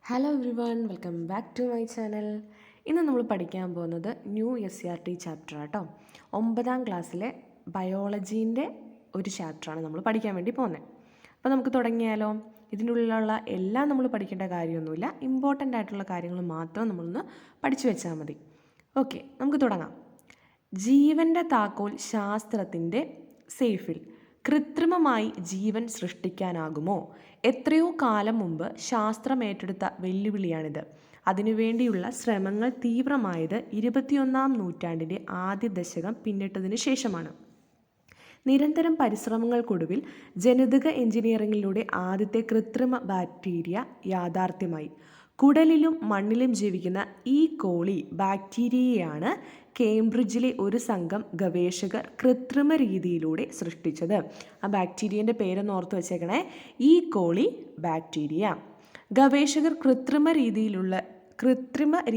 Hello everyone, welcome back to my channel. ഇന്ന് നമ്മൾ പഠിക്കാൻ പോകുന്നത് ന്യൂ SCRT ചാപ്റ്റർ ആട്ടോ. 9ാം ക്ലാസ്സിലെ ബയോളജീൻ്റെ ഒരു ചാപ്റ്ററാണ് നമ്മൾ പഠിക്കാൻ വേണ്ടി പോകുന്നത്. അപ്പോൾ നമുക്ക് തുടങ്ങിയാലോ? ഇതിൻ്റെ ഉള്ളിലുള്ള എല്ലാം നമ്മൾ പഠിക്കേണ്ട കാര്യമൊന്നുമില്ല, ഇമ്പോർട്ടൻ്റ് ആയിട്ടുള്ള കാര്യങ്ങൾ മാത്രം നമ്മളൊന്ന് പഠിച്ചു വെച്ചാൽ മതി. ഓക്കെ, നമുക്ക് തുടങ്ങാം. ജീവൻ്റെ താക്കോൽ ശാസ്ത്രത്തിൻ്റെ സേഫിൽ കൃത്രിമമായി ജീവൻ സൃഷ്ടിക്കാനാകുമോ? എത്രയോ കാലം മുമ്പ് ശാസ്ത്രം ഏറ്റെടുത്ത വെല്ലുവിളിയാണിത്. അതിനുവേണ്ടിയുള്ള ശ്രമങ്ങൾ തീവ്രമായത് 21ാം നൂറ്റാണ്ടിൻ്റെ ആദ്യ ദശകം പിന്നിട്ടതിന് ശേഷമാണ്. നിരന്തരം പരിശ്രമങ്ങൾക്കൊടുവിൽ ജനിതക എഞ്ചിനീയറിംഗിലൂടെ ആദ്യത്തെ കൃത്രിമ ബാക്ടീരിയ യാഥാർത്ഥ്യമായി. കുടലിലും മണ്ണിലും ജീവിക്കുന്ന ഈ കോളി ബാക്ടീരിയയാണ് കേംബ്രിഡ്ജിലെ ഒരു സംഘം ഗവേഷകർ കൃത്രിമ രീതിയിലൂടെ സൃഷ്ടിച്ചത്. ആ ബാക്ടീരിയൻ്റെ പേരൊന്ന് ഓർത്ത് വെച്ചേക്കണേ, ഈ കോളി ബാക്ടീരിയ. ഗവേഷകർ കൃത്രിമ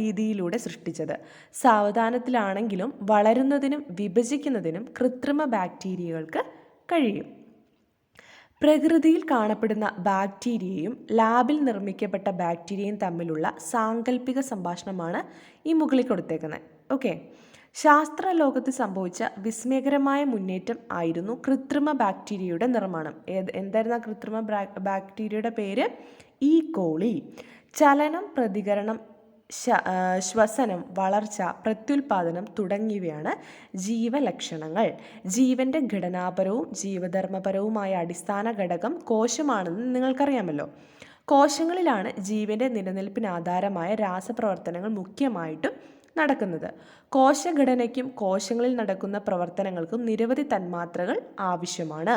രീതിയിലൂടെ സൃഷ്ടിച്ചത്. സാവധാനത്തിലാണെങ്കിലും വളരുന്നതിനും വിഭജിക്കുന്നതിനും കൃത്രിമ ബാക്ടീരിയകൾക്ക് കഴിയും. പ്രകൃതിയിൽ കാണപ്പെടുന്ന ബാക്ടീരിയയും ലാബിൽ നിർമ്മിക്കപ്പെട്ട ബാക്ടീരിയയും തമ്മിലുള്ള സാങ്കല്പിക സംഭാഷണമാണ് ഈ മുകളിൽ കൊടുത്തേക്കുന്നത്. ഓക്കെ, ശാസ്ത്രലോകത്ത് സംഭവിച്ച വിസ്മയകരമായ മുന്നേറ്റം ആയിരുന്നു കൃത്രിമ ബാക്ടീരിയയുടെ നിർമ്മാണം. എന്തായിരുന്നു ആ കൃത്രിമ ബാക്ടീരിയയുടെ പേര്? ഈ കോളി. ചലനം, പ്രതികരണം, ശ്വസനം, വളർച്ച, പ്രത്യുൽപാദനം തുടങ്ങിയവയാണ് ജീവലക്ഷണങ്ങൾ. ജീവൻ്റെ ഘടനാപരവും ജീവധർമ്മപരവുമായ അടിസ്ഥാന ഘടകം കോശമാണെന്ന് നിങ്ങൾക്കറിയാമല്ലോ. കോശങ്ങളിലാണ് ജീവൻ്റെ നിലനിൽപ്പിന് ആധാരമായ രാസപ്രവർത്തനങ്ങൾ മുഖ്യമായിട്ടും നടക്കുന്നത്. കോശഘടനയ്ക്കും കോശങ്ങളിൽ നടക്കുന്ന പ്രവർത്തനങ്ങൾക്കും നിരവധി തന്മാത്രകൾ ആവശ്യമാണ്.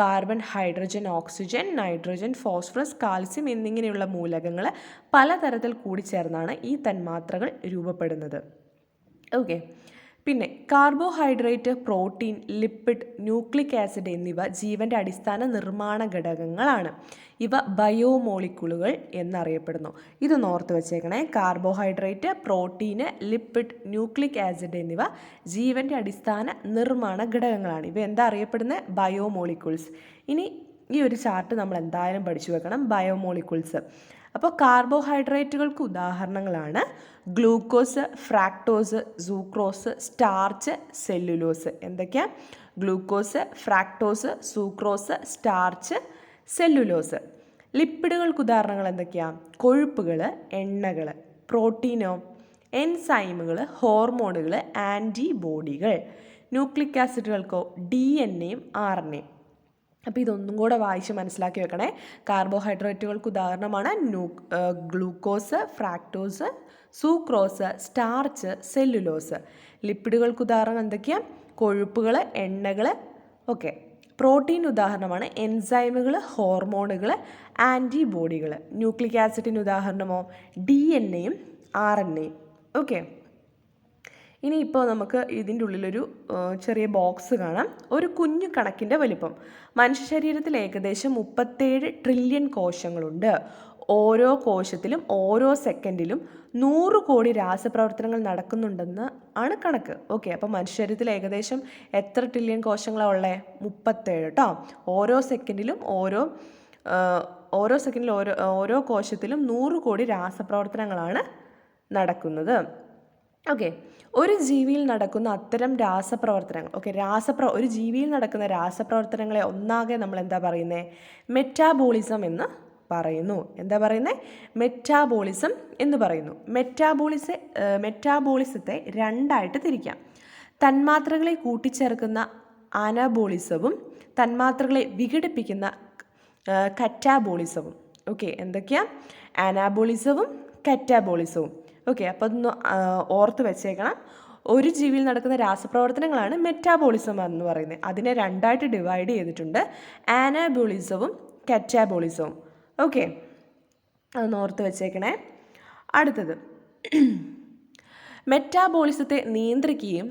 Carbon, hydrogen, oxygen, nitrogen, phosphorus, calcium എന്നിങ്ങനെയുള്ള മൂലകങ്ങൾ പലതരത്തിൽ കൂടിച്ചേർന്നാണ് ഈ തന്മാത്രകൾ രൂപപ്പെടുന്നത്. ഓക്കെ, പിന്നെ carbohydrate, protein, lipid, nucleic acid എന്നിവ ജീവൻ്റെ അടിസ്ഥാന നിർമ്മാണ ഘടകങ്ങളാണ്. ഇവ ബയോമോളിക്യൂളുകൾ എന്നറിയപ്പെടുന്നു. ഇത് ഓർത്ത് വെച്ചേക്കണേ. Carbohydrate, protein, lipid, nucleic acid എന്നിവ ജീവൻ്റെ അടിസ്ഥാന നിർമ്മാണ ഘടകങ്ങളാണ്. ഇവ എന്താ അറിയപ്പെടുന്നത്? ബയോമോളിക്യൂൾസ്. ഇനി ഈ ഒരു ചാർട്ട് നമ്മൾ എന്തായാലും പഠിച്ചു വെക്കണം, ബയോമോളിക്യൂൾസ്. അപ്പോൾ കാർബോഹൈഡ്രേറ്റുകൾക്ക് ഉദാഹരണങ്ങളാണ് glucose, fructose, sucrose, starch, cellulose. എന്തൊക്കെയാണ്? Glucose, fructose, sucrose, starch, cellulose. ലിപ്പിഡുകൾക്ക് ഉദാഹരണങ്ങൾ എന്തൊക്കെയാണ്? കൊഴുപ്പുകൾ, എണ്ണകൾ. പ്രോട്ടീനോ? എൻസൈമുകൾ, ഹോർമോണുകൾ, ആൻറ്റിബോഡികൾ. ന്യൂക്ലിക് ആസിഡുകൾക്കോ? DNA-യും RNA-യും. അപ്പോൾ ഇതൊന്നും കൂടെ വായിച്ച് മനസ്സിലാക്കി വെക്കണേ. കാർബോഹൈഡ്രേറ്റുകൾക്ക് ഉദാഹരണമാണ് glucose, fructose, sucrose, starch, cellulose. ലിപ്പിഡുകൾക്ക് ഉദാഹരണം എന്തൊക്കെയാണ്? കൊഴുപ്പുകൾ, എണ്ണകൾ. ഓക്കെ. പ്രോട്ടീൻ ഉദാഹരണമാണ് എൻസൈമുകൾ, ഹോർമോണുകൾ, ആൻറ്റിബോഡികൾ. ന്യൂക്ലിക് ആസിഡിന് ഉദാഹരണമോ? DNA-യും RNA-യും. ഓക്കെ, ഇനിയിപ്പോൾ നമുക്ക് ഇതിൻ്റെ ഉള്ളിലൊരു ചെറിയ ബോക്സ് കാണാം. ഒരു കുഞ്ഞു കണക്കിൻ്റെ വലിപ്പം. മനുഷ്യ ശരീരത്തിൽ ഏകദേശം 37 ട്രില്യൺ കോശങ്ങളുണ്ട്. ഓരോ കോശത്തിലും ഓരോ സെക്കൻഡിലും 100 കോടി രാസപ്രവർത്തനങ്ങൾ നടക്കുന്നുണ്ടെന്ന് ആണ് കണക്ക്. ഓക്കെ, അപ്പോൾ മനുഷ്യ ശരീരത്തിൽ ഏകദേശം എത്ര ട്രില്യൺ കോശങ്ങളാണ് ഉള്ളത്? 37 കേട്ടോ. ഓരോ സെക്കൻഡിലും ഓരോ കോശത്തിലും 100 കോടി രാസപ്രവർത്തനങ്ങളാണ് നടക്കുന്നത്. ഓക്കെ, ഒരു ജീവിയിൽ നടക്കുന്ന അത്തരം രാസപ്രവർത്തനങ്ങൾ, ഒരു ജീവിയിൽ നടക്കുന്ന രാസപ്രവർത്തനങ്ങളെ ഒന്നാകെ നമ്മൾ എന്താ പറയുന്നത്? മെറ്റാബോളിസം എന്ന് പറയുന്നു. എന്താ പറയുന്നത്? മെറ്റാബോളിസം എന്ന് പറയുന്നു. മെറ്റാബോളിസത്തെ രണ്ടായിട്ട് തിരിക്കാം. തന്മാത്രകളെ കൂട്ടിച്ചേർക്കുന്ന അനബോളിസവും തന്മാത്രകളെ വിഘടിപ്പിക്കുന്ന കറ്റാബോളിസവും. ഓക്കെ, എന്തൊക്കെയാണ്? അനാബോളിസവും കറ്റാബോളിസവും. ഓക്കെ, അപ്പോൾ അതൊന്ന് ഓർത്ത് വെച്ചേക്കണം. ഒരു ജീവിയിൽ നടക്കുന്ന രാസപ്രവർത്തനങ്ങളാണ് മെറ്റാബോളിസം എന്ന് പറയുന്നത്. അതിനെ രണ്ടായിട്ട് ഡിവൈഡ് ചെയ്തിട്ടുണ്ട്, അനാബോളിസവും കറ്റാബോളിസവും. ഓക്കെ, അതൊന്ന് ഓർത്ത് വെച്ചേക്കണേ. അടുത്തത്, മെറ്റാബോളിസത്തെ നിയന്ത്രിക്കാനും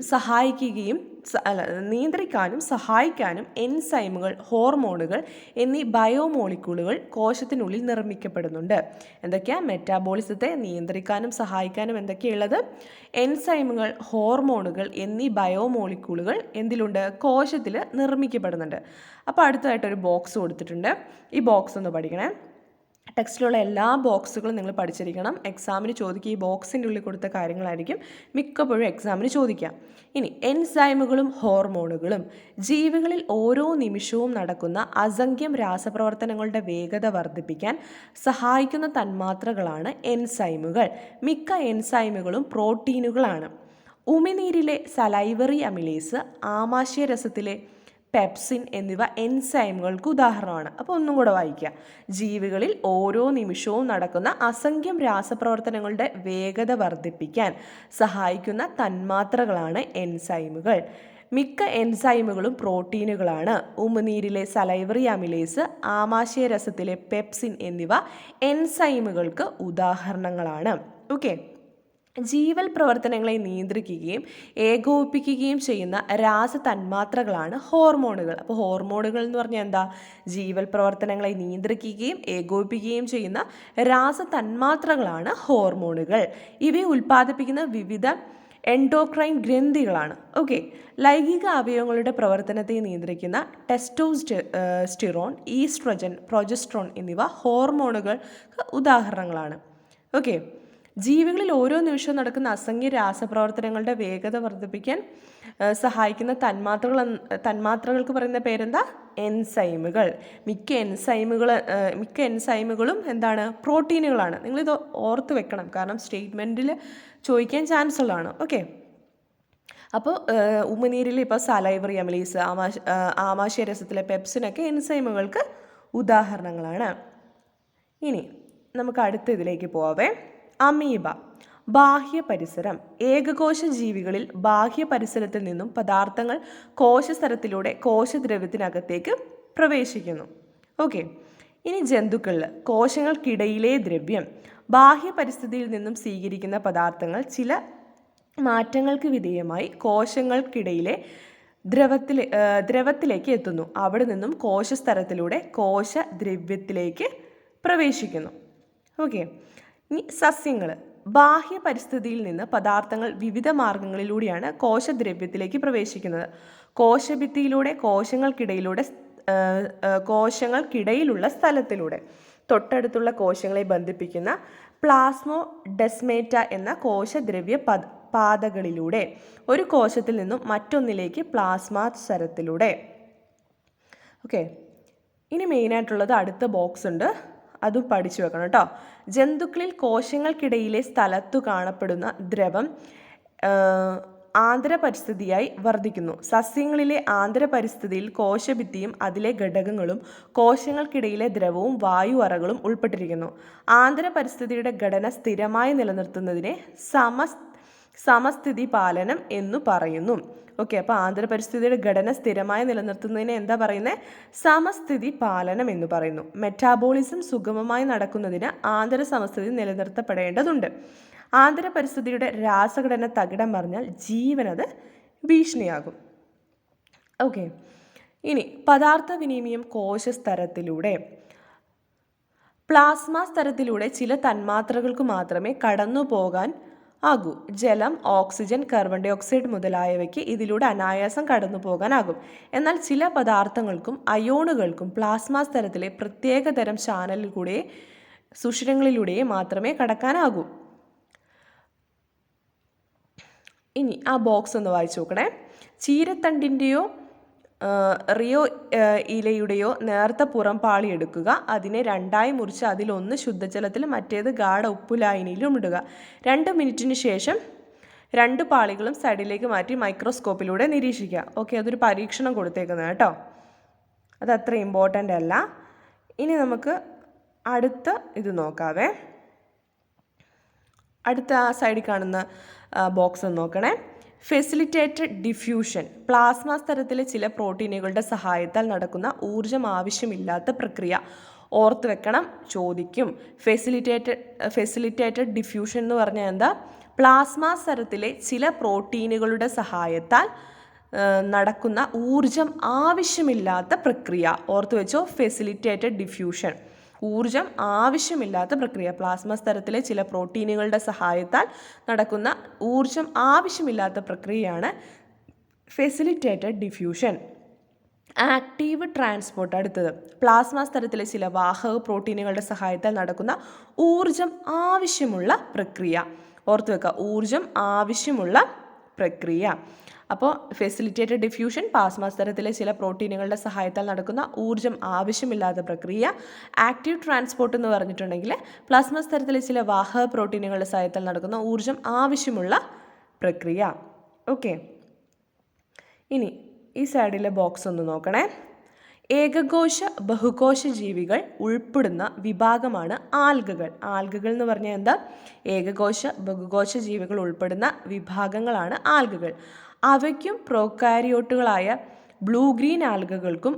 സഹായിക്കാനും എൻസൈമുകൾ, ഹോർമോണുകൾ എന്നീ ബയോമോളിക്യൂളുകൾ കോശത്തിനുള്ളിൽ നിർമ്മിക്കപ്പെടുന്നുണ്ട്. എന്തൊക്കെയാണ്? മെറ്റാബോളിസത്തെ നിയന്ത്രിക്കാനും സഹായിക്കാനും എന്തൊക്കെയുള്ളത്? എൻസൈമുകൾ, ഹോർമോണുകൾ എന്നീ ബയോമോളിക്യൂളുകൾ എന്തിലുണ്ട്? കോശത്തിൽ നിർമ്മിക്കപ്പെടുന്നുണ്ട്. അപ്പോൾ അടുത്തതായിട്ടൊരു ബോക്സ് കൊടുത്തിട്ടുണ്ട്. ഈ ബോക്സ് ഒന്ന് പഠിക്കണേ. ടെക്സ്റ്റിലുള്ള എല്ലാ ബോക്സുകളും നിങ്ങൾ പഠിച്ചിരിക്കണം. എക്സാമിന് ചോദിക്കുക ഈ ബോക്സിൻ്റെ ഉള്ളിൽ കൊടുത്ത കാര്യങ്ങളായിരിക്കും മിക്കപ്പോഴും എക്സാമിന് ചോദിക്കുക. ഇനി എൻസൈമുകളും ഹോർമോണുകളും ജീവികളിൽ ഓരോ നിമിഷവും നടക്കുന്ന അസംഖ്യം രാസപ്രവർത്തനങ്ങളുടെ വേഗത വർദ്ധിപ്പിക്കാൻ സഹായിക്കുന്ന തന്മാത്രകളാണ് എൻസൈമുകൾ. മിക്ക എൻസൈമുകളും പ്രോട്ടീനുകളാണ്. ഉമിനീരിലെ സലൈവറി അമിലേസ്, ആമാശയരസത്തിലെ പെപ്സിൻ എന്നിവ എൻസൈമുകൾക്ക് ഉദാഹരണമാണ്. അപ്പോൾ ഒന്നും കൂടെ വായിക്കുക. ജീവികളിൽ ഓരോ നിമിഷവും നടക്കുന്ന അസംഖ്യം രാസപ്രവർത്തനങ്ങളുടെ വേഗത വർദ്ധിപ്പിക്കാൻ സഹായിക്കുന്ന തന്മാത്രകളാണ് എൻസൈമുകൾ. മിക്ക എൻസൈമുകളും പ്രോട്ടീനുകളാണ്. ഉമിനീരിലെ സലൈവറി അമിലേസ്, ആമാശയരസത്തിലെ പെപ്സിൻ എന്നിവ എൻസൈമുകൾക്ക് ഉദാഹരണങ്ങളാണ്. ഓക്കെ, ജീവൽ പ്രവർത്തനങ്ങളെ നിയന്ത്രിക്കുകയും ഏകോപിപ്പിക്കുകയും ചെയ്യുന്ന രാസതന്മാത്രകളാണ് ഹോർമോണുകൾ. അപ്പോൾ ഹോർമോണുകൾ എന്ന് പറഞ്ഞാൽ എന്താ? ജീവൽ പ്രവർത്തനങ്ങളെ നിയന്ത്രിക്കുകയും ഏകോപിപ്പിക്കുകയും ചെയ്യുന്ന രാസതന്മാത്രകളാണ് ഹോർമോണുകൾ. ഇവയെ ഉൽപ്പാദിപ്പിക്കുന്ന വിവിധ എൻഡോക്രൈൻ ഗ്രന്ഥികളാണ്. ഓക്കെ, ലൈംഗിക അവയവങ്ങളുടെ പ്രവർത്തനത്തെ നിയന്ത്രിക്കുന്ന ടെസ്റ്റോസ്റ്റിറോൺ, ഈസ്ട്രജൻ, പ്രൊജസ്ട്രോൺ എന്നിവ ഹോർമോണുകൾക്ക് ഉദാഹരണങ്ങളാണ്. ഓക്കെ, ജീവികളിൽ ഓരോ നിമിഷവും നടക്കുന്ന അസംഖ്യ രാസപ്രവർത്തനങ്ങളുടെ വേഗത വർദ്ധിപ്പിക്കാൻ സഹായിക്കുന്ന തന്മാത്രകൾക്ക് പറയുന്ന പേരെന്താ? എൻസൈമുകൾ. മിക്ക എൻസൈമുകളും എന്താണ്? പ്രോട്ടീനുകളാണ്. നിങ്ങളിത് ഓർത്ത് വെക്കണം, കാരണം സ്റ്റേറ്റ്മെൻറ്റിൽ ചോദിക്കാൻ ചാൻസ് ഉള്ളതാണ്. ഓക്കെ, അപ്പോൾ ഉമിനീരിൽ ഇപ്പോൾ സലൈവറി അമിലേസ്, ആമാശയരസത്തിലെ പെപ്സിനൊക്കെ എൻസൈമുകൾക്ക് ഉദാഹരണങ്ങളാണ്. ഇനി നമുക്ക് അടുത്ത ഇതിലേക്ക് പോവാവേ. അമീബ. ബാഹ്യ പരിസരം. ഏകകോശ ജീവികളിൽ ബാഹ്യ പരിസരത്തിൽ നിന്നും പദാർത്ഥങ്ങൾ കോശസ്തരത്തിലൂടെ കോശദ്രവ്യത്തിനകത്തേക്ക് പ്രവേശിക്കുന്നു. ഓക്കെ, ഇനി ജന്തുക്കളിൽ കോശങ്ങൾക്കിടയിലെ ദ്രവ്യം. ബാഹ്യ പരിസ്ഥിതിയിൽ നിന്നും സ്വീകരിക്കുന്ന പദാർത്ഥങ്ങൾ ചില മാറ്റങ്ങൾക്ക് വിധേയമായി കോശങ്ങൾക്കിടയിലെ ദ്രവത്തിലേക്ക് എത്തുന്നു. അവിടെ നിന്നും കോശസ്തരത്തിലൂടെ കോശദ്രവ്യത്തിലേക്ക് പ്രവേശിക്കുന്നു. ഓക്കെ, ഇനി സസ്യങ്ങൾ. ബാഹ്യ പരിസ്ഥിതിയിൽ നിന്ന് പദാർത്ഥങ്ങൾ വിവിധ മാർഗങ്ങളിലൂടെയാണ് കോശദ്രവ്യത്തിലേക്ക് പ്രവേശിക്കുന്നത്. കോശഭിത്തിയിലൂടെ, കോശങ്ങൾക്കിടയിലുള്ള സ്ഥലത്തിലൂടെ, തൊട്ടടുത്തുള്ള കോശങ്ങളെ ബന്ധിപ്പിക്കുന്ന പ്ലാസ്മോഡെസ്മേറ്റ എന്ന കോശദ്രവ്യ പാതകളിലൂടെ, ഒരു കോശത്തിൽ നിന്നും മറ്റൊന്നിലേക്ക് പ്ലാസ്മാസരത്തിലൂടെ. ഓക്കെ, ഇനി മെയിനായിട്ടുള്ളത് അടുത്ത ബോക്സ് ഉണ്ട്, അതും പഠിച്ചു വെക്കണം കേട്ടോ. ജന്തുക്കളിൽ കോശങ്ങൾക്കിടയിലെ സ്ഥലത്തു കാണപ്പെടുന്ന ദ്രവം ആന്തരപരിസ്ഥിതിയായി വർദ്ധിക്കുന്നു. സസ്യങ്ങളിലെ ആന്തരപരിസ്ഥിതിയിൽ കോശഭിത്തിയും അതിലെ ഘടകങ്ങളും കോശങ്ങൾക്കിടയിലെ ദ്രവവും വായു അറകളും ഉൾപ്പെട്ടിരിക്കുന്നു. ആന്തരപരിസ്ഥിതിയുടെ ഘടന സ്ഥിരമായി നിലനിർത്തുന്നതിനെ സമസ്ഥിതി പാലനം എന്നു പറയുന്നു. ഓക്കെ, അപ്പോൾ ആന്തരപരിസ്ഥിതിയുടെ ഘടന സ്ഥിരമായി നിലനിർത്തുന്നതിനെ എന്താ പറയുന്നത്? സമസ്ഥിതി പാലനം എന്ന് പറയുന്നു. മെറ്റാബോളിസം സുഗമമായി നടക്കുന്നതിന് ആന്തര സമസ്ഥിതി നിലനിർത്തപ്പെടേണ്ടതുണ്ട്. ആന്തരപരിസ്ഥിതിയുടെ രാസഘടന തകിടം മറിഞ്ഞാൽ ജീവനത് ഭീഷണിയാകും. ഓക്കെ, ഇനി പദാർത്ഥ വിനിമയം കോശസ്തരത്തിലൂടെ. പ്ലാസ്മ സ്തരത്തിലൂടെ ചില തന്മാത്രകൾക്ക് മാത്രമേ കടന്നു പോകാൻ ആകൂ. ജലം, ഓക്സിജൻ, കാർബൺ ഡൈ ഓക്സൈഡ് മുതലായവയ്ക്ക് ഇതിലൂടെ അനായാസം കടന്നു പോകാനാകും. എന്നാൽ ചില പദാർത്ഥങ്ങൾക്കും അയോണുകൾക്കും പ്ലാസ്മ സ്തരത്തിലെ പ്രത്യേകതരം ചാനലിലൂടെ, സുഷിരങ്ങളിലൂടെ മാത്രമേ കടക്കാനാകൂ. ഇനി ആ ബോക്സ് ഒന്ന് വായിച്ചു നോക്കണേ. ചീരത്തണ്ടിൻ്റെയോ റിയോ ഇലയുടെയോ നേർത്ത പുറംപാളി എടുക്കുക. അതിനെ രണ്ടായി മുറിച്ച് അതിലൊന്ന് ശുദ്ധജലത്തിൽ മറ്റേത് ഗാഢ ഉപ്പുലായനിയിലും ഇടുക. 2 മിനിറ്റിന് ശേഷം 2 പാളികളും സൈഡിലേക്ക് മാറ്റി മൈക്രോസ്കോപ്പിലൂടെ നിരീക്ഷിക്കുക. ഓക്കെ, അതൊരു പരീക്ഷണം കൊടുത്തേക്കുന്നത് കേട്ടോ, അത് അത്ര ഇമ്പോർട്ടൻ്റ് അല്ല. ഇനി നമുക്ക് അടുത്ത ഇത് നോക്കാവേ. അടുത്ത ആ സൈഡിൽ കാണുന്ന ബോക്സ് ഒന്ന് നോക്കണേ. Facilitated diffusion. പ്ലാസ്മ സ്തരത്തിലെ ചില പ്രോട്ടീനുകളുടെ സഹായത്താൽ നടക്കുന്ന ഊർജം ആവശ്യമില്ലാത്ത പ്രക്രിയ. ഓർത്ത് വെക്കണം, ചോദിക്കും. ഫെസിലിറ്റേറ്റഡ് ഡിഫ്യൂഷൻ എന്ന് പറഞ്ഞാൽ എന്താ? പ്ലാസ്മ സ്തരത്തിലെ ചില പ്രോട്ടീനുകളുടെ സഹായത്താൽ നടക്കുന്ന ഊർജം ആവശ്യമില്ലാത്ത പ്രക്രിയ. ഓർത്ത് വെച്ചോ, ഫെസിലിറ്റേറ്റഡ് ഡിഫ്യൂഷൻ, ഊർജം ആവശ്യമില്ലാത്ത പ്രക്രിയ. പ്ലാസ്മ സ്തരത്തിലെ ചില പ്രോട്ടീനുകളുടെ സഹായത്താൽ നടക്കുന്ന ഊർജം ആവശ്യമില്ലാത്ത പ്രക്രിയയാണ് ഫെസിലിറ്റേറ്റഡ് ഡിഫ്യൂഷൻ. Active transport. അടുത്തത് പ്ലാസ്മ സ്തരത്തിലെ ചില വാഹക പ്രോട്ടീനുകളുടെ സഹായത്താൽ നടക്കുന്ന ഊർജം ആവശ്യമുള്ള പ്രക്രിയ. ഓർത്തു വെക്കുക, ഊർജം ആവശ്യമുള്ള പ്രക്രിയ. അപ്പോൾ ഫെസിലിറ്റേറ്റഡ് ഡിഫ്യൂഷൻ പ്ലാസ്മ സ്തരത്തിലെ ചില പ്രോട്ടീനുകളുടെ സഹായത്താൽ നടക്കുന്ന ഊർജം ആവശ്യമില്ലാത്ത പ്രക്രിയ. ആക്റ്റീവ് ട്രാൻസ്പോർട്ട് എന്ന് പറഞ്ഞിട്ടുണ്ടെങ്കിൽ പ്ലാസ്മ സ്തരത്തിലെ ചില വാഹക പ്രോട്ടീനുകളുടെ സഹായത്താൽ നടക്കുന്ന ഊർജം ആവശ്യമുള്ള പ്രക്രിയ. ഓക്കെ, ഇനി ഈ സൈഡിലെ ബോക്സ് ഒന്ന് നോക്കണേ. ഏകകോശ ബഹുകോശ ജീവികൾ ഉൾപ്പെടുന്ന വിഭാഗമാണ് ആൽഗകൾ. ആൽഗകൾ എന്ന് പറഞ്ഞാൽ എന്താ? ഏകകോശ ബഹുകോശ ജീവികൾ ഉൾപ്പെടുന്ന വിഭാഗങ്ങളാണ് ആൽഗകൾ. അവയ്ക്കും പ്രോകാരിയോട്ടുകളായ ബ്ലൂ ഗ്രീൻ ആൽഗകൾക്കും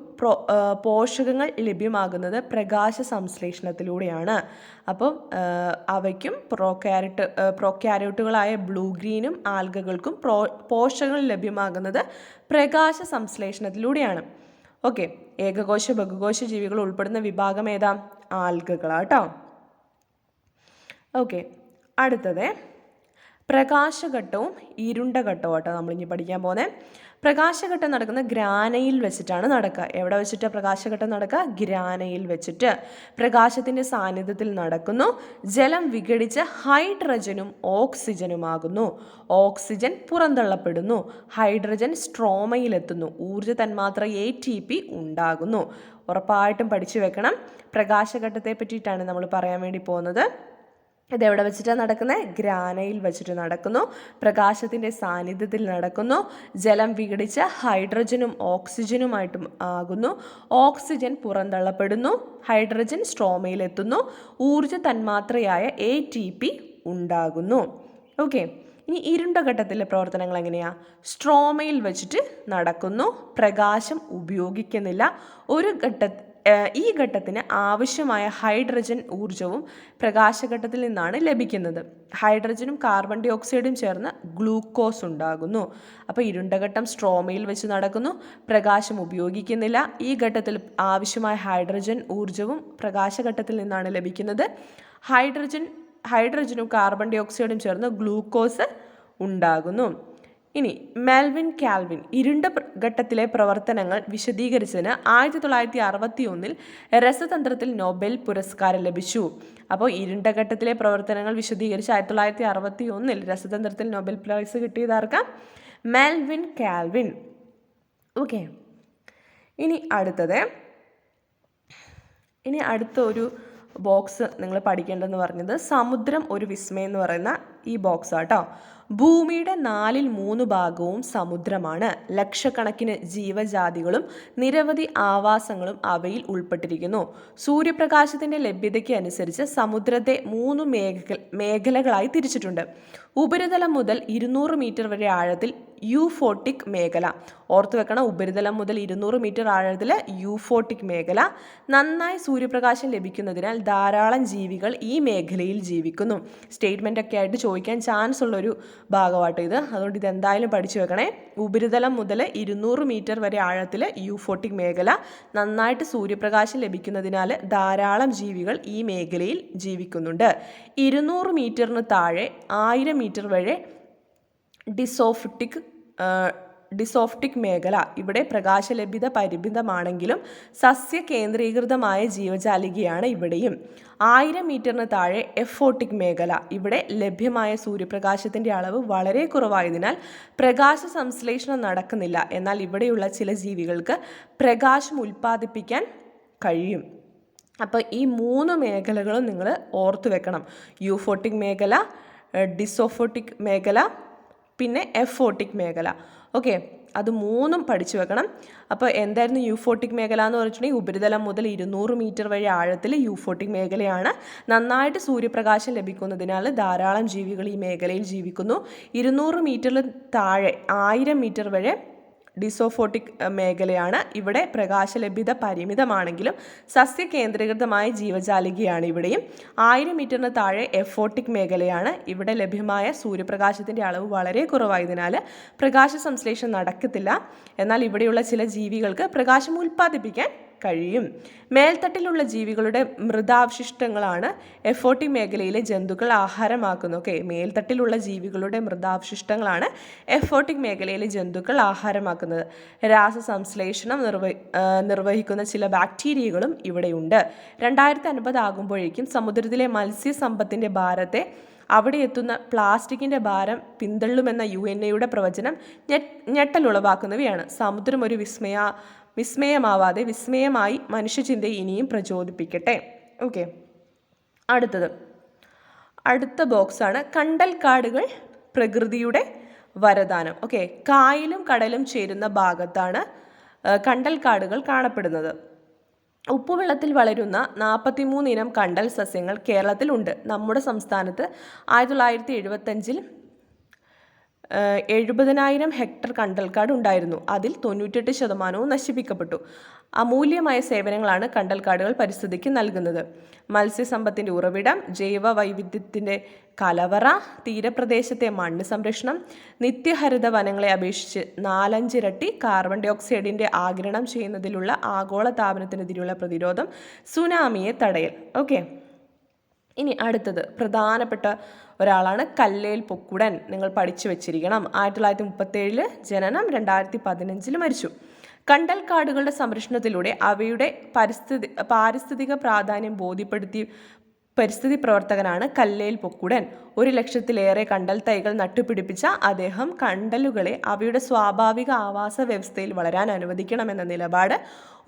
പോഷകങ്ങൾ ലഭ്യമാകുന്നത് പ്രകാശ സംശ്ലേഷണത്തിലൂടെയാണ്. അപ്പം അവയ്ക്കും പ്രോകാരിയോട്ടുകളായ ബ്ലൂ ഗ്രീനും ആൽഗകൾക്കും പോഷകങ്ങൾ ലഭ്യമാകുന്നത് പ്രകാശ സംശ്ലേഷണത്തിലൂടെയാണ്. ഓക്കെ, ഏകകോശ ബഹുകോശ ജീവികൾ ഉൾപ്പെടുന്ന വിഭാഗം ഏതാ? ആൽഗകളാട്ടോ. ഓക്കെ, അടുത്തത് പ്രകാശഘട്ടവും ഇരുണ്ട ഘട്ടവും ആട്ടോ നമ്മളിനി പഠിക്കാൻ പോകുന്നത്. പ്രകാശഘട്ടം നടക്കുന്ന ഗ്രാനയിൽ വെച്ചിട്ടാണ് നടക്കുക. എവിടെ വെച്ചിട്ടാണ് പ്രകാശഘട്ടം നടക്കുക? ഗ്രാനയിൽ വെച്ചിട്ട്. പ്രകാശത്തിൻ്റെ സാന്നിധ്യത്തിൽ നടക്കുന്നു. ജലം വിഘടിച്ച് ഹൈഡ്രജനും ഓക്സിജനുമാകുന്നു. ഓക്സിജൻ പുറന്തള്ളപ്പെടുന്നു. ഹൈഡ്രജൻ സ്ട്രോമയിലെത്തുന്നു. ഊർജ്ജ തന്മാത്ര ATP ഉണ്ടാകുന്നു. ഉറപ്പായിട്ടും പഠിച്ചു വെക്കണം. പ്രകാശഘട്ടത്തെ പറ്റിയിട്ടാണ് നമ്മൾ പറയാൻ വേണ്ടി പോകുന്നത്. ഇതെവിടെ വെച്ചിട്ടാണ് നടക്കുന്നത്? ഗ്രാനയിൽ വെച്ചിട്ട് നടക്കുന്നു. പ്രകാശത്തിൻ്റെ സാന്നിധ്യത്തിൽ നടക്കുന്നു. ജലം വിഘടിച്ച് ഹൈഡ്രജനും ഓക്സിജനുമായിട്ടും ആകുന്നു. ഓക്സിജൻ പുറന്തള്ളപ്പെടുന്നു. ഹൈഡ്രജൻ സ്ട്രോമയിലെത്തുന്നു. ഊർജ്ജ തന്മാത്രയായ ATP ഉണ്ടാകുന്നു. ഓക്കെ, ഇനി ഇരുണ്ട ഘട്ടത്തിലെ പ്രവർത്തനങ്ങൾ എങ്ങനെയാണ്? സ്ട്രോമയിൽ വെച്ചിട്ട് നടക്കുന്നു. പ്രകാശം ഉപയോഗിക്കുന്നില്ല. ഈ ഘട്ടത്തിന് ആവശ്യമായ ഹൈഡ്രജൻ ഊർജവും പ്രകാശഘട്ടത്തിൽ നിന്നാണ് ലഭിക്കുന്നത്. ഹൈഡ്രജനും കാർബൺ ഡൈ ഓക്സൈഡും ചേർന്ന് ഗ്ലൂക്കോസ് ഉണ്ടാകുന്നു. അപ്പോൾ ഇരുണ്ട ഘട്ടം സ്ട്രോമയിൽ വെച്ച് നടക്കുന്നു. പ്രകാശം ഉപയോഗിക്കുന്നില്ല. ഈ ഘട്ടത്തിൽ ആവശ്യമായ ഹൈഡ്രജൻ ഊർജവും പ്രകാശഘട്ടത്തിൽ നിന്നാണ് ലഭിക്കുന്നത്. ഹൈഡ്രജനും കാർബൺ ഡൈ ഓക്സൈഡും ചേർന്ന് ഗ്ലൂക്കോസ് ഉണ്ടാകുന്നു. ഇനി മെൽവിൻ കാൽവിൻ ഇരുണ്ട ഘട്ടത്തിലെ പ്രവർത്തനങ്ങൾ വിശദീകരിച്ചതിന് 1961 രസതന്ത്രത്തിൽ നൊബേൽ പുരസ്കാരം ലഭിച്ചു. അപ്പോൾ ഇരുണ്ട ഘട്ടത്തിലെ പ്രവർത്തനങ്ങൾ വിശദീകരിച്ച് 1961 രസതന്ത്രത്തിൽ നൊബേൽ പ്രൈസ് കിട്ടിയതാർക്കാം? Melvin Calvin. ഓക്കെ, ഇനി അടുത്ത ഒരു ബോക്സ് നിങ്ങൾ പഠിക്കേണ്ടതെന്ന് പറഞ്ഞത് സമുദ്രം ഒരു വിസ്മയം എന്ന് പറയുന്ന ഈ ബോക്സ് ആട്ടോ. ഭൂമിയുടെ 4/3 ഭാഗവും സമുദ്രമാണ്. ലക്ഷക്കണക്കിന് ജീവജാതികളും നിരവധി ആവാസങ്ങളും അവയിൽ ഉൾപ്പെട്ടിരിക്കുന്നു. സൂര്യപ്രകാശത്തിൻ്റെ ലഭ്യതയ്ക്ക് അനുസരിച്ച് സമുദ്രത്തെ 3 മേഖലകളായി തിരിച്ചിട്ടുണ്ട്. ഉപരിതലം മുതൽ 200 മീറ്റർ വരെ ആഴത്തിൽ യൂഫോട്ടിക് മേഖല. ഓർത്തു വെക്കണം, ഉപരിതലം മുതൽ 200 മീറ്റർ ആഴത്തിൽ യൂഫോട്ടിക് മേഖല. നന്നായി സൂര്യപ്രകാശം ലഭിക്കുന്നതിനാൽ ധാരാളം ജീവികൾ ഈ മേഖലയിൽ ജീവിക്കുന്നു. സ്റ്റേറ്റ്മെൻ്റ് ഒക്കെ ആയിട്ട് ചോദിക്കാൻ ചാൻസ് ഉള്ളൊരു ഭാഗമായിട്ട് ഇത്. അതുകൊണ്ട് ഇതെന്തായാലും പഠിച്ചു വെക്കണേ. ഉപരിതലം മുതൽ 200 മീറ്റർ വരെ ആഴത്തിൽ യൂഫോട്ടിക് മേഖല. നന്നായിട്ട് സൂര്യപ്രകാശം ലഭിക്കുന്നതിനാൽ ധാരാളം ജീവികൾ ഈ മേഖലയിൽ ജീവിക്കുന്നുണ്ട്. 200 മീറ്ററിന് താഴെ 1000 മീറ്റർ വരെ ഡിസോഫ്റ്റിക് മേഖല. ഇവിടെ പ്രകാശലഭ്യത പരിമിതമാണെങ്കിലും സസ്യ കേന്ദ്രീകൃതമായ ജീവജാലികയാണ് ഇവിടെയും. 1000 മീറ്ററിന് താഴെ എഫോട്ടിക് മേഖല. ഇവിടെ ലഭ്യമായ സൂര്യപ്രകാശത്തിൻ്റെ അളവ് വളരെ കുറവായതിനാൽ പ്രകാശ സംശ്ലേഷണം നടക്കുന്നില്ല. എന്നാൽ ഇവിടെയുള്ള ചില ജീവികൾക്ക് പ്രകാശം ഉൽപ്പാദിപ്പിക്കാൻ കഴിയും. അപ്പോൾ ഈ 3 മേഖലകളും നിങ്ങൾ ഓർത്തു വെക്കണം. യൂഫോട്ടിക് മേഖല, ഡിസോഫോട്ടിക് മേഖല, പിന്നെ എഫോട്ടിക് മേഖല. ഓക്കെ, അത് 3ഉം പഠിച്ചു വെക്കണം. അപ്പോൾ എന്തായിരുന്നു യൂഫോട്ടിക് മേഖല എന്ന് പറഞ്ഞിട്ടുണ്ടെങ്കിൽ ഉപരിതലം മുതൽ 200 മീറ്റർ വരെ ആഴത്തിൽ യൂഫോട്ടിക് മേഖലയാണ്. നന്നായിട്ട് സൂര്യപ്രകാശം ലഭിക്കുന്നതിനാൽ ധാരാളം ജീവികൾ ഈ മേഖലയിൽ ജീവിക്കുന്നു. 200 മീറ്ററിൽ താഴെ 1000 മീറ്റർ വരെ ഡിസോഫോട്ടിക് മേഖലയാണ്. ഇവിടെ പ്രകാശലഭ്യത പരിമിതമാണെങ്കിലും സസ്യ കേന്ദ്രീകൃതമായ ജീവജാലികയാണ് ഇവിടെയും. 1000 മീറ്ററിന് താഴെ എഫോട്ടിക് മേഖലയാണ്. ഇവിടെ ലഭ്യമായ സൂര്യപ്രകാശത്തിൻ്റെ അളവ് വളരെ കുറവായതിനാൽ പ്രകാശ സംശ്ലേഷണം നടക്കത്തില്ല. എന്നാൽ ഇവിടെയുള്ള ചില ജീവികൾക്ക് പ്രകാശം ഉൽപ്പാദിപ്പിക്കാൻ കഴിയും. മേൽത്തട്ടിലുള്ള ജീവികളുടെ മൃതാവശിഷ്ടങ്ങളാണ് എഫോട്ടിക് മേഖലയിലെ ജന്തുക്കൾ ആഹാരമാക്കുന്നത്. ഓക്കെ, മേൽത്തട്ടിലുള്ള ജീവികളുടെ മൃതാവശിഷ്ടങ്ങളാണ് എഫോട്ടിക് മേഖലയിലെ ജന്തുക്കൾ ആഹാരമാക്കുന്നത്. രാസസംശ്ലേഷണം നിർവഹിക്കുന്ന ചില ബാക്ടീരിയകളും ഇവിടെയുണ്ട്. 2050 ആകുമ്പോഴേക്കും സമുദ്രത്തിലെ മത്സ്യസമ്പത്തിൻ്റെ ഭാരത്തെ അവിടെ എത്തുന്ന പ്ലാസ്റ്റിക്കിൻ്റെ ഭാരം പിന്തള്ളുമെന്ന UNAയുടെ പ്രവചനം ഞെട്ടലുളവാക്കുന്നവയാണ്. സമുദ്രം ഒരു വിസ്മയമാവാതെ വിസ്മയമായി മനുഷ്യചിന്തയെ ഇനിയും പ്രചോദിപ്പിക്കട്ടെ. ഓക്കെ, അടുത്ത ബോക്സാണ് കണ്ടൽക്കാടുകൾ പ്രകൃതിയുടെ വരദാനം. ഓക്കെ, കായലും കടലും ചേരുന്ന ഭാഗത്താണ് കണ്ടൽക്കാടുകൾ കാണപ്പെടുന്നത്. ഉപ്പുവെള്ളത്തിൽ വളരുന്ന 43 ഇനം കണ്ടൽ സസ്യങ്ങൾ കേരളത്തിലുണ്ട്. നമ്മുടെ സംസ്ഥാനത്ത് 1975 70,000 ഹെക്ടർ കണ്ടൽക്കാട് ഉണ്ടായിരുന്നു. അതിൽ 98% നശിപ്പിക്കപ്പെട്ടു. അമൂല്യമായ സേവനങ്ങളാണ് കണ്ടൽക്കാടുകൾ പരിസ്ഥിതിക്ക് നൽകുന്നത്. മത്സ്യസമ്പത്തിൻ്റെ ഉറവിടം, ജൈവ വൈവിധ്യത്തിൻ്റെ കലവറ, തീരപ്രദേശത്തെ മണ്ണ് സംരക്ഷണം, നിത്യഹരിത വനങ്ങളെ അപേക്ഷിച്ച് 4-5 ഇരട്ടി കാർബൺ ഡൈ ഓക്സൈഡിൻ്റെ ആഗിരണം ചെയ്യുന്നതിലുള്ള ആഗോള താപനത്തിനെതിരെയുള്ള പ്രതിരോധം, സുനാമിയെ തടയൽ. ഓക്കെ, ഇനി അടുത്തത് പ്രധാനപ്പെട്ട ഒരാളാണ് കല്ലേൽ പൊക്കുടൻ. നിങ്ങൾ പഠിച്ചു വെച്ചിരിക്കണം. 1937 ജനനം, 2015 മരിച്ചു. കണ്ടൽക്കാടുകളുടെ സംരക്ഷണത്തിലൂടെ അവയുടെ പാരിസ്ഥിതിക പ്രാധാന്യം ബോധ്യപ്പെടുത്തി പരിസ്ഥിതി പ്രവർത്തകനാണ് കല്ലേൽ പൊക്കുടൻ. 100,000-ലേറെ കണ്ടൽ തൈകൾ നട്ടുപിടിപ്പിച്ച അദ്ദേഹം കണ്ടലുകളെ അവയുടെ സ്വാഭാവിക ആവാസ വ്യവസ്ഥയിൽ വളരാൻ അനുവദിക്കണമെന്ന നിലപാട്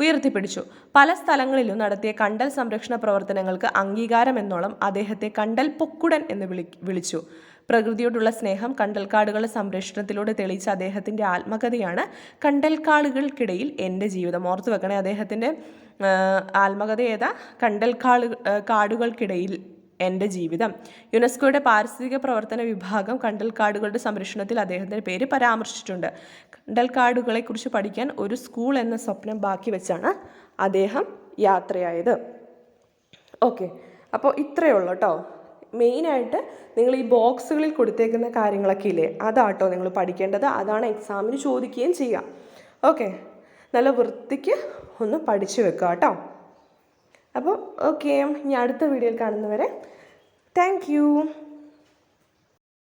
ഉയർത്തിപ്പിടിച്ചു. പല സ്ഥലങ്ങളിലും നടത്തിയ കണ്ടൽ സംരക്ഷണ പ്രവർത്തനങ്ങൾക്ക് അംഗീകാരം എന്നോളം അദ്ദേഹത്തെ കണ്ടൽ പൊക്കുടൻ എന്ന് വിളിച്ചു. പ്രകൃതിയോടുള്ള സ്നേഹം കണ്ടൽക്കാടുകളുടെ സംരക്ഷണത്തിലൂടെ തെളിയിച്ച അദ്ദേഹത്തിൻ്റെ ആത്മകഥയാണ് കണ്ടൽക്കാടുകൾക്കിടയിൽ എൻ്റെ ജീവിതം. ഓർത്തു വെക്കണേ, അദ്ദേഹത്തിൻ്റെ ആത്മകഥ ഏതാ? കാടുകൾക്കിടയിൽ എൻ്റെ ജീവിതം. യുനെസ്കോയുടെ പാരിസ്ഥിതിക പ്രവർത്തന വിഭാഗം കണ്ടൽക്കാടുകളുടെ സംരക്ഷണത്തിൽ അദ്ദേഹത്തിൻ്റെ പേര് പരാമർശിച്ചിട്ടുണ്ട്. കണ്ടൽക്കാടുകളെക്കുറിച്ച് പഠിക്കാൻ ഒരു സ്കൂൾ എന്ന സ്വപ്നം ബാക്കി വെച്ചാണ് അദ്ദേഹം യാത്രയായത്. ഓക്കെ, അപ്പോൾ ഇത്രയേ ഉള്ളൂ കേട്ടോ. മെയിനായിട്ട് നിങ്ങൾ ഈ ബോക്സുകളിൽ കൊടുത്തേക്കുന്ന കാര്യങ്ങളൊക്കെ ഇല്ലേ, അതാട്ടോ നിങ്ങൾ പഠിക്കേണ്ടത്. അതാണ് എക്സാമിന് ചോദിക്കുകയും ചെയ്യാം. ഓക്കെ, നല്ല വൃത്തിക്ക് ഒന്ന് പഠിച്ചു വെക്കുക കേട്ടോ. അപ്പോൾ ഓക്കെ, ഇനി അടുത്ത വീഡിയോയിൽ കാണുന്നവരെ താങ്ക് യു.